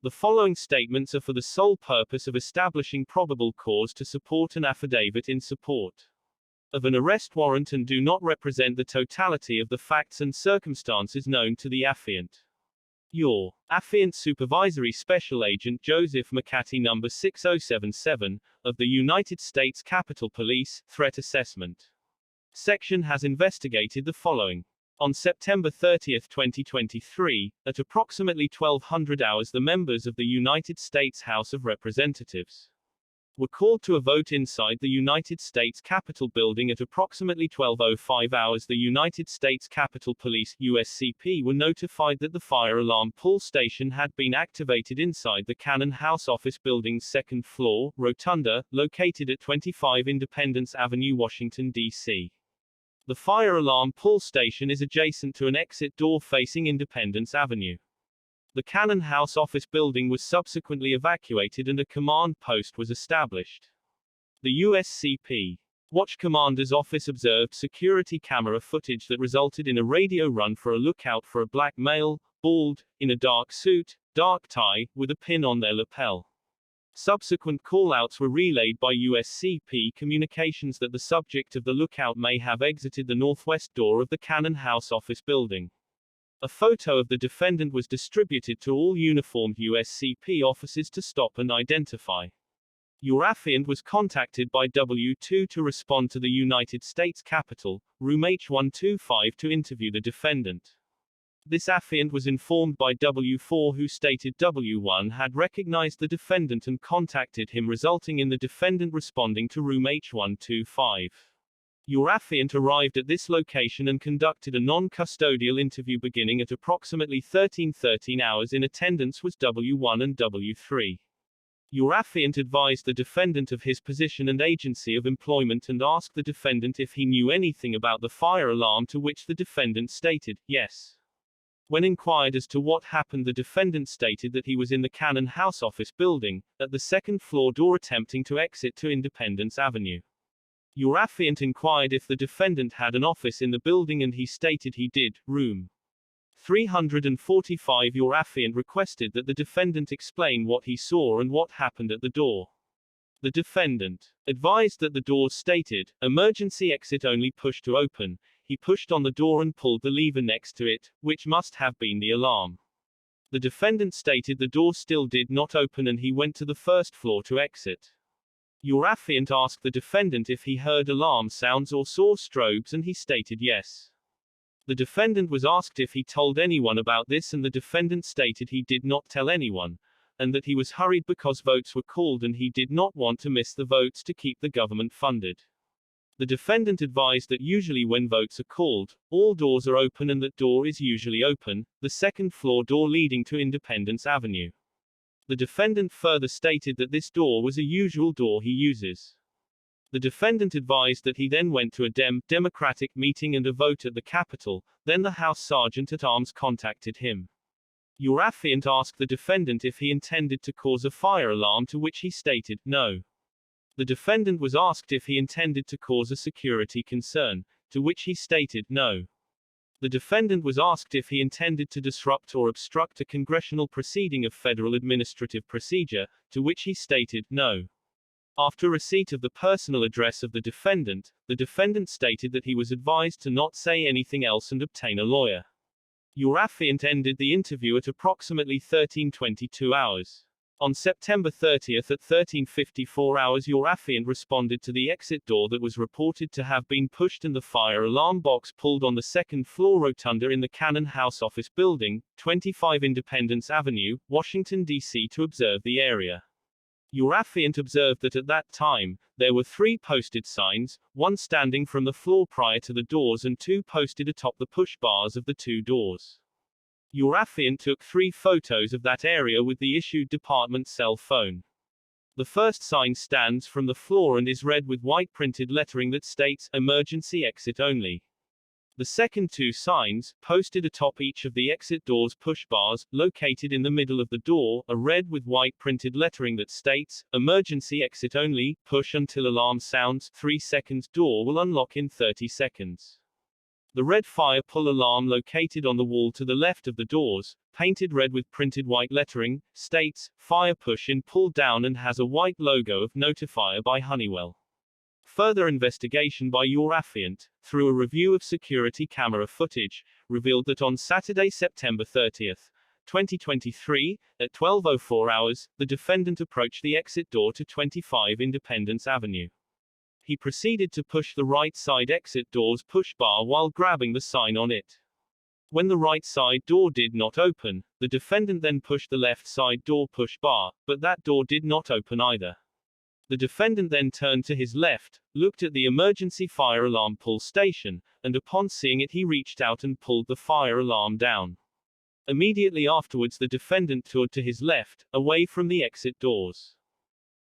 The following statements are for the sole purpose of establishing probable cause to support an affidavit in support of an arrest warrant and do not represent the totality of the facts and circumstances known to the affiant. Your affiant supervisory special agent Joseph McCarty No. 6077, of the United States Capitol Police, Threat Assessment Section has investigated the following. On September 30, 2023, at approximately 1200 hours, the members of the United States House of Representatives were called to a vote inside the United States Capitol building. At approximately 12:05 hours, the United States Capitol Police, USCP, were notified that the fire alarm pull station had been activated inside the Cannon House office building's second floor, rotunda, located at 25 Independence Avenue, Washington, D.C. The fire alarm pull station is adjacent to an exit door facing Independence Avenue. The Cannon House office building was subsequently evacuated and a command post was established. The USCP Watch Commander's office observed security camera footage that resulted in a radio run for a lookout for a black male, bald, in a dark suit, dark tie, with a pin on their lapel. Subsequent call-outs were relayed by USCP communications that the subject of the lookout may have exited the northwest door of the Cannon House office building. A photo of the defendant was distributed to all uniformed USCP officers to stop and identify. Your affiant was contacted by W2 to respond to the United States Capitol, room H125, to interview the defendant. This affiant was informed by W4, who stated W1 had recognized the defendant and contacted him, resulting in the defendant responding to room H125. Your affiant arrived at this location and conducted a non-custodial interview beginning at approximately 13:13 hours. In attendance was W1 and W3. Your affiant advised the defendant of his position and agency of employment and asked the defendant if he knew anything about the fire alarm, to which the defendant stated, yes. When inquired as to what happened, the defendant stated that he was in the Cannon House office building, at the second floor door, attempting to exit to Independence Avenue. Your affiant inquired if the defendant had an office in the building and he stated he did, room 345. Your affiant requested that the defendant explain what he saw and what happened at the door. The defendant advised that the doors stated, emergency exit only, push to open. He pushed on the door and pulled the lever next to it, which must have been the alarm. The defendant stated the door still did not open and he went to the first floor to exit. Your affiant asked the defendant if he heard alarm sounds or saw strobes and he stated yes. The defendant was asked if he told anyone about this and the defendant stated he did not tell anyone, and that he was hurried because votes were called and he did not want to miss the votes to keep the government funded. The defendant advised that usually when votes are called, all doors are open and that door is usually open, the second floor door leading to Independence Avenue. The defendant further stated that this door was a usual door he uses. The defendant advised that he then went to a Democratic meeting and a vote at the Capitol, then the House Sergeant at Arms contacted him. Your affiant asked the defendant if he intended to cause a fire alarm, to which he stated, no. The defendant was asked if he intended to cause a security concern, to which he stated, no. The defendant was asked if he intended to disrupt or obstruct a congressional proceeding of federal administrative procedure, to which he stated, no. After receipt of the personal address of the defendant stated that he was advised to not say anything else and obtain a lawyer. Your affiant ended the interview at approximately 13:22 hours. On September 30 at 13:54 hours, your affiant responded to the exit door that was reported to have been pushed and the fire alarm box pulled on the second floor rotunda in the Cannon House office building, 25 Independence Avenue, Washington, D.C. to observe the area. Your affiant observed that at that time, there were 3 posted signs, one standing from the floor prior to the doors and 2 posted atop the push bars of the 2 doors. Your affiant took 3 photos of that area with the issued department cell phone. The first sign stands from the floor and is read with white printed lettering that states, emergency exit only. The second 2 signs, posted atop each of the exit doors push bars, located in the middle of the door, are read with white printed lettering that states, emergency exit only, push until alarm sounds, 3 seconds, door will unlock in 30 seconds. The red fire pull alarm located on the wall to the left of the doors, painted red with printed white lettering, states, fire push in pull down and has a white logo of Notifier by Honeywell. Further investigation by your affiant, through a review of security camera footage, revealed that on Saturday, September 30, 2023, at 12:04 hours, the defendant approached the exit door to 25 Independence Avenue. He proceeded to push the right side exit door's push bar while grabbing the sign on it. When the right side door did not open, the defendant then pushed the left side door push bar, but that door did not open either. The defendant then turned to his left, looked at the emergency fire alarm pull station, and upon seeing it he reached out and pulled the fire alarm down. Immediately afterwards the defendant turned to his left, away from the exit doors.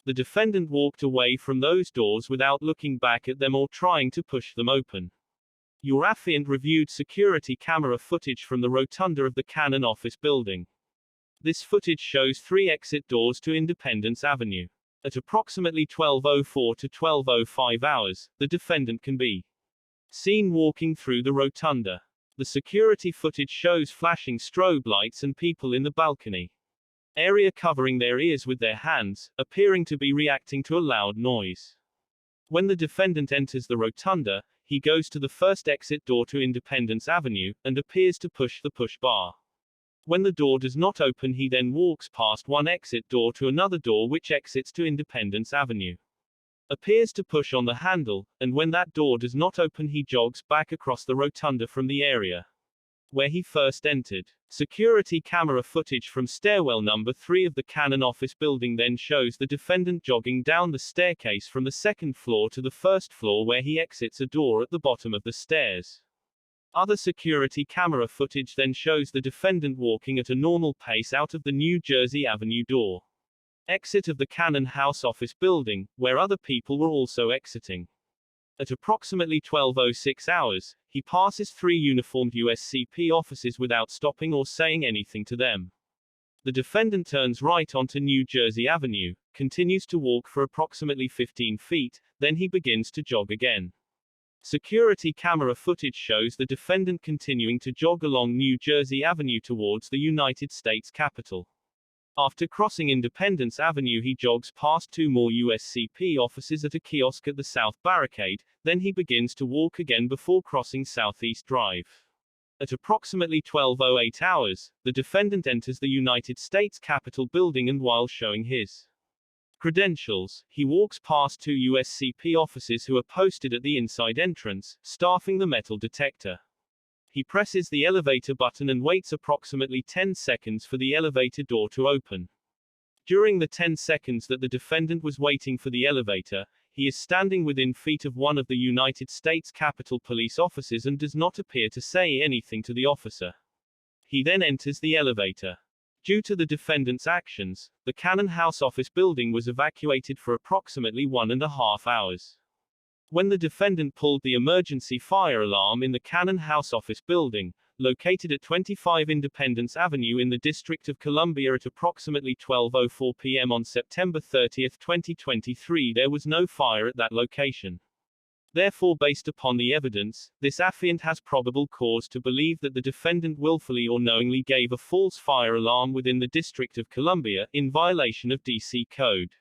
The defendant walked away from those doors without looking back at them or trying to push them open. Your affiant reviewed security camera footage from the rotunda of the Canon office building. This footage shows 3 exit doors to Independence Avenue. At approximately 12:04 to 12:05 hours, the defendant can be seen walking through the rotunda. The security footage shows flashing strobe lights and people in the balcony area covering their ears with their hands, appearing to be reacting to a loud noise. When the defendant enters the rotunda, he goes to the first exit door to Independence Avenue, and appears to push the push bar. When the door does not open he then walks past one exit door to another door which exits to Independence Avenue. Appears to push on the handle, and when that door does not open he jogs back across the rotunda from the area where he first entered. Security camera footage from stairwell number 3 of the Canon office building then shows the defendant jogging down the staircase from the second floor to the first floor where he exits a door at the bottom of the stairs. Other security camera footage then shows the defendant walking at a normal pace out of the New Jersey Avenue door. Exit of the Canon House office building, where other people were also exiting. At approximately 12:06 hours, he passes 3 uniformed USCP officers without stopping or saying anything to them. The defendant turns right onto New Jersey Avenue, continues to walk for approximately 15 feet, then he begins to jog again. Security camera footage shows the defendant continuing to jog along New Jersey Avenue towards the United States Capitol. After crossing Independence Avenue he jogs past 2 more USCP officers at a kiosk at the South Barricade, then he begins to walk again before crossing Southeast Drive. At approximately 12:08 hours, the defendant enters the United States Capitol building and while showing his credentials, he walks past 2 USCP officers who are posted at the inside entrance, staffing the metal detector. He presses the elevator button and waits approximately 10 seconds for the elevator door to open. During the 10 seconds that the defendant was waiting for the elevator, he is standing within feet of one of the United States Capitol Police officers and does not appear to say anything to the officer. He then enters the elevator. Due to the defendant's actions, the Canon House office building was evacuated for approximately 1.5 hours. When the defendant pulled the emergency fire alarm in the Canon House office building, located at 25 Independence Avenue in the District of Columbia at approximately 12:04 p.m. on September 30, 2023, there was no fire at that location. Therefore, based upon the evidence, this affiant has probable cause to believe that the defendant willfully or knowingly gave a false fire alarm within the District of Columbia, in violation of D.C. Code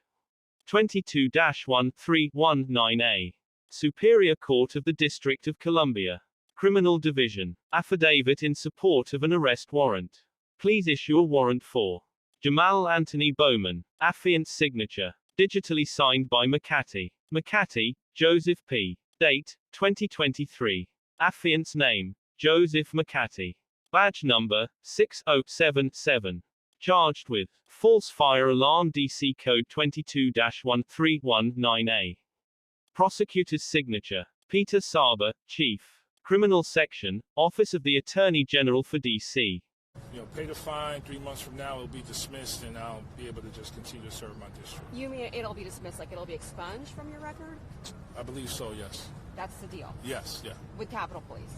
22-1319A. Superior Court of the District of Columbia. Criminal Division. Affidavit in support of an arrest warrant. Please issue a warrant for Jamaal Anthony Bowman. Affiant's signature. Digitally signed by McCarty. McCarty, Joseph P. Date, 2023. Affiant's name, Joseph McCarty. Badge number, 6077. Charged with false fire alarm DC Code 22-1319A. Prosecutor's signature. Peter Saba, Chief. Criminal Section, Office of the Attorney General for D.C. Pay the fine. 3 months from now, it'll be dismissed, and I'll be able to just continue to serve my district. You mean it'll be dismissed, like it'll be expunged from your record? I believe so, yes. That's the deal? Yes, yeah. With Capitol Police?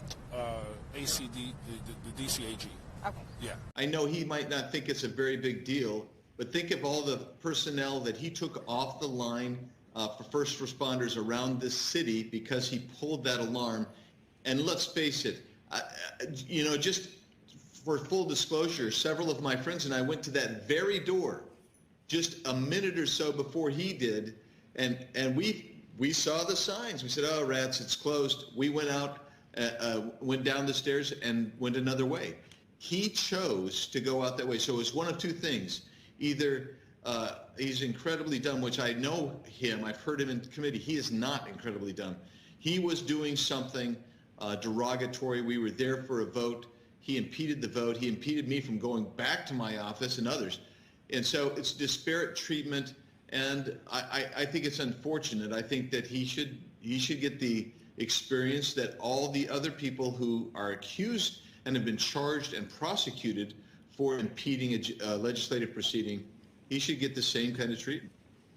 ACD, the DCAG. Okay. Yeah. I know he might not think it's a very big deal, but think of all the personnel that he took off the line for first responders around this city because he pulled that alarm. And let's face it, You know, just for full disclosure, several of my friends and I went to that very door just a minute or so before he did, and we saw the signs. We said, "Oh, rats, it's closed." We went out, went down the stairs, and went another way. He chose to go out that way. So it's one of two things: either he's incredibly dumb, which I know him. I've heard him in committee. He is not incredibly dumb. He was doing something derogatory. We were there for a vote. He impeded the vote. He impeded me from going back to my office and others. And so it's disparate treatment, and I think it's unfortunate. I think that he should get the experience that all the other people who are accused and have been charged and prosecuted for impeding a legislative proceeding, he should get the same kind of treatment.